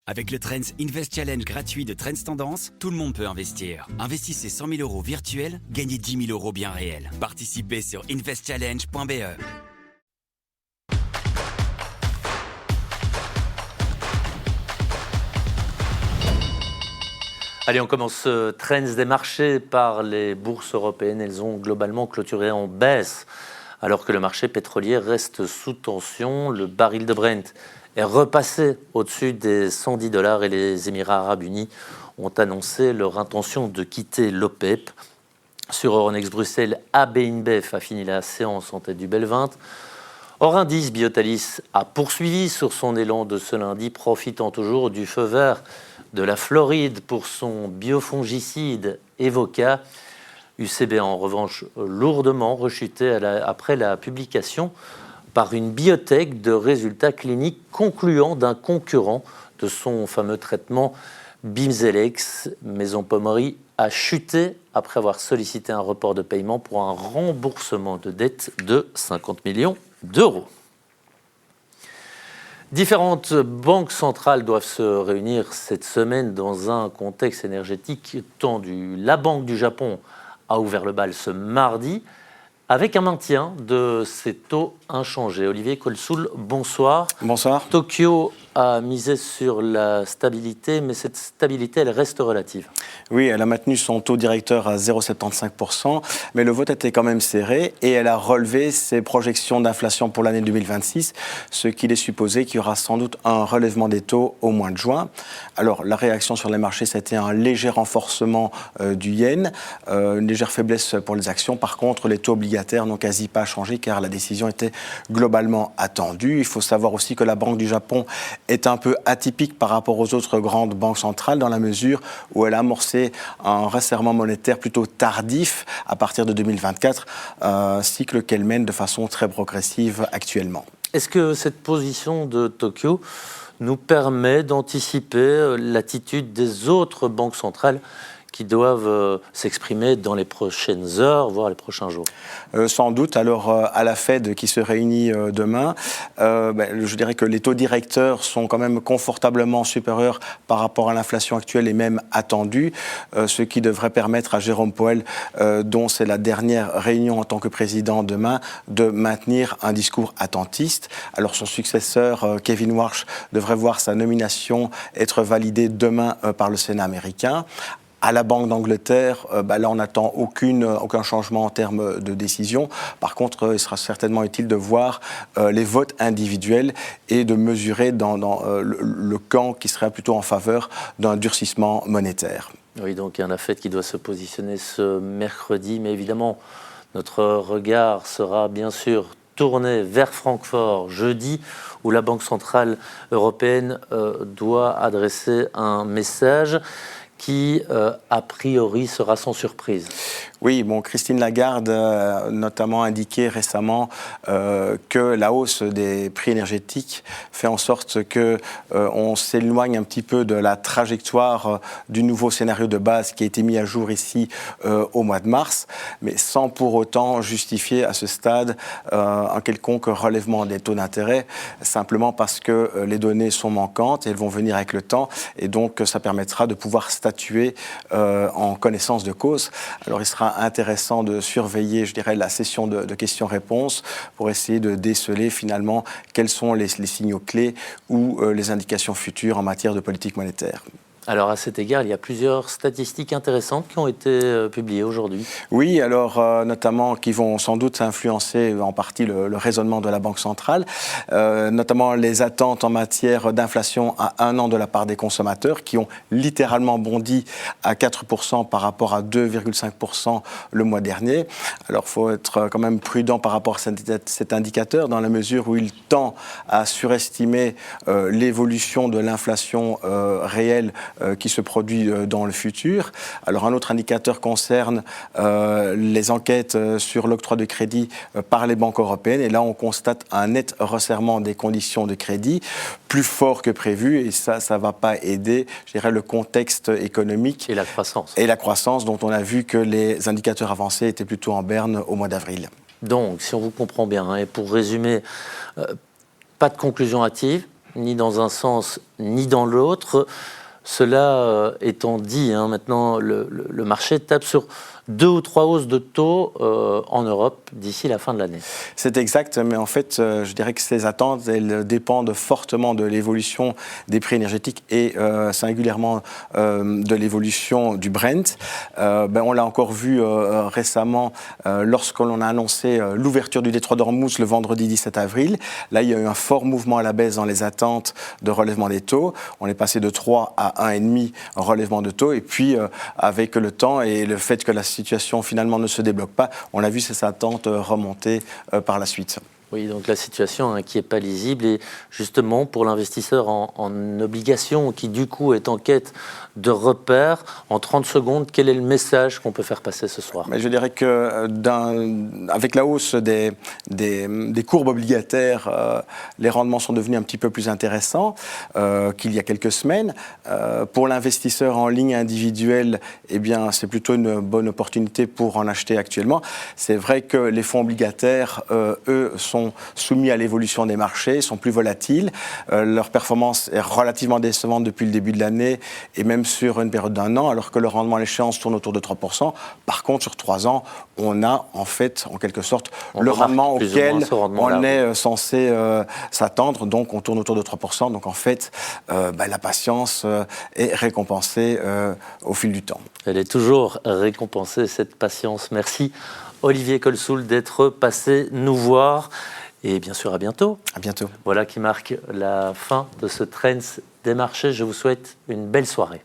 Avec le Trends Invest Challenge gratuit de Trends Tendance, tout le monde peut investir. Investissez 100 000 € virtuels, gagnez 10 000 € bien réels. Participez sur investchallenge.be. Allez, on commence Trends des marchés par les bourses européennes. Elles ont globalement clôturé en baisse, alors que le marché pétrolier reste sous tension. Le baril de Brent est repassé au-dessus des $110 et les Émirats arabes unis ont annoncé leur intention de quitter l'OPEP. Sur Euronext Bruxelles, AB InBev a fini la séance en tête du BEL 20. Hors indice, Biotalis a poursuivi sur son élan de ce lundi, profitant toujours du feu vert de la Floride pour son biofongicide Evoca. UCB en revanche lourdement rechuté après la publication par une biotech de résultats cliniques concluants d'un concurrent de son fameux traitement Bimzelx. Maison Pommery a chuté après avoir sollicité un report de paiement pour un remboursement de dette de 50 millions d'euros. Différentes banques centrales doivent se réunir cette semaine dans un contexte énergétique tendu. La Banque du Japon a ouvert le bal ce mardi avec un maintien de ses taux inchangés. Olivier Colsoul, bonsoir. Bonsoir. Tokyo a misé sur la stabilité, mais cette stabilité, elle reste relative. Oui, elle a maintenu son taux directeur à 0,75%, mais le vote était quand même serré et elle a relevé ses projections d'inflation pour l'année 2026, ce qui laisse supposer qu'il y aura sans doute un relèvement des taux au mois de juin. Alors, la réaction sur les marchés, c'était un léger renforcement du yen, une légère faiblesse pour les actions. Par contre, les taux obligataires n'ont quasi pas changé car la décision était globalement attendue. Il faut savoir aussi que la Banque du Japon est un peu atypique par rapport aux autres grandes banques centrales dans la mesure où elle a amorcé un resserrement monétaire plutôt tardif à partir de 2024, un cycle qu'elle mène de façon très progressive actuellement. Est-ce que cette position de Tokyo nous permet d'anticiper l'attitude des autres banques centrales qui doivent s'exprimer dans les prochaines heures, voire les prochains jours? Sans doute. Alors, à la Fed qui se réunit demain, je dirais que les taux directeurs sont quand même confortablement supérieurs par rapport à l'inflation actuelle et même attendus, ce qui devrait permettre à Jérôme Powell, dont c'est la dernière réunion en tant que président demain, de maintenir un discours attentiste. Alors, son successeur, Kevin Warsh, devrait voir sa nomination être validée demain par le Sénat américain. À la Banque d'Angleterre, là, on n'attend aucun changement en termes de décision. Par contre, il sera certainement utile de voir les votes individuels et de mesurer dans le camp qui serait plutôt en faveur d'un durcissement monétaire. Oui, donc il y a la Fed qui doit se positionner ce mercredi, mais évidemment, notre regard sera bien sûr tourné vers Francfort jeudi, où la Banque centrale européenne doit adresser un message qui, a priori, sera sans surprise. Oui, Christine Lagarde a notamment indiqué récemment que la hausse des prix énergétiques fait en sorte qu'on s'éloigne un petit peu de la trajectoire du nouveau scénario de base qui a été mis à jour ici au mois de mars, mais sans pour autant justifier à ce stade un quelconque relèvement des taux d'intérêt, simplement parce que les données sont manquantes et elles vont venir avec le temps, et donc ça permettra de pouvoir statuer en connaissance de cause. Alors il sera intéressant de surveiller, je dirais, la session de questions-réponses pour essayer de déceler finalement quels sont les signaux clés ou les indications futures en matière de politique monétaire. Alors à cet égard, il y a plusieurs statistiques intéressantes qui ont été publiées aujourd'hui. Oui, alors notamment qui vont sans doute influencer en partie le raisonnement de la Banque centrale, notamment les attentes en matière d'inflation à 1 an de la part des consommateurs qui ont littéralement bondi à 4% par rapport à 2,5% le mois dernier. Alors il faut être quand même prudent par rapport à cet indicateur dans la mesure où il tend à surestimer l'évolution de l'inflation réelle qui se produit dans le futur. Alors un autre indicateur concerne les enquêtes sur l'octroi de crédit par les banques européennes, et là on constate un net resserrement des conditions de crédit plus fort que prévu, et ça ne va pas aider, je dirais, le contexte économique et la croissance. Et la croissance dont on a vu que les indicateurs avancés étaient plutôt en berne au mois d'avril. Donc, si on vous comprend bien, et pour résumer, pas de conclusion hâtive, ni dans un sens ni dans l'autre. Cela étant dit, maintenant le marché tape sur 2 ou 3 hausses de taux en Europe d'ici la fin de l'année. C'est exact, mais en fait, je dirais que ces attentes, elles dépendent fortement de l'évolution des prix énergétiques et singulièrement de l'évolution du Brent. On l'a encore vu récemment lorsque l'on a annoncé l'ouverture du détroit d'Ormuz le vendredi 17 avril. Là, il y a eu un fort mouvement à la baisse dans les attentes de relèvement des taux. On est passé de 3 à 1,5 relèvement de taux. Et puis, avec le temps et le fait que la situation finalement ne se débloque pas, on a vu ces attentes remonter par la suite. Oui, donc la situation qui n'est pas lisible et justement pour l'investisseur en obligations qui du coup est en quête de repères, en 30 secondes, quel est le message qu'on peut faire passer ce soir? Mais je dirais qu'avec la hausse des courbes obligataires, les rendements sont devenus un petit peu plus intéressants qu'il y a quelques semaines. Pour l'investisseur en ligne individuelle, eh bien, c'est plutôt une bonne opportunité pour en acheter actuellement. C'est vrai que les fonds obligataires, eux, sont soumis à l'évolution des marchés, sont plus volatiles. Leur performance est relativement décevante depuis le début de l'année et même sur une période d'1 an, alors que le rendement à l'échéance tourne autour de 3%. Par contre, sur 3 ans, on a en fait, en quelque sorte, le rendement auquel on est censé s'attendre. Donc, on tourne autour de 3%. Donc, en fait, la patience est récompensée au fil du temps. Elle est toujours récompensée, cette patience. Merci Olivier Colsoul d'être passé nous voir. Et bien sûr, à bientôt. À bientôt. Voilà qui marque la fin de ce Trends des marchés. Je vous souhaite une belle soirée.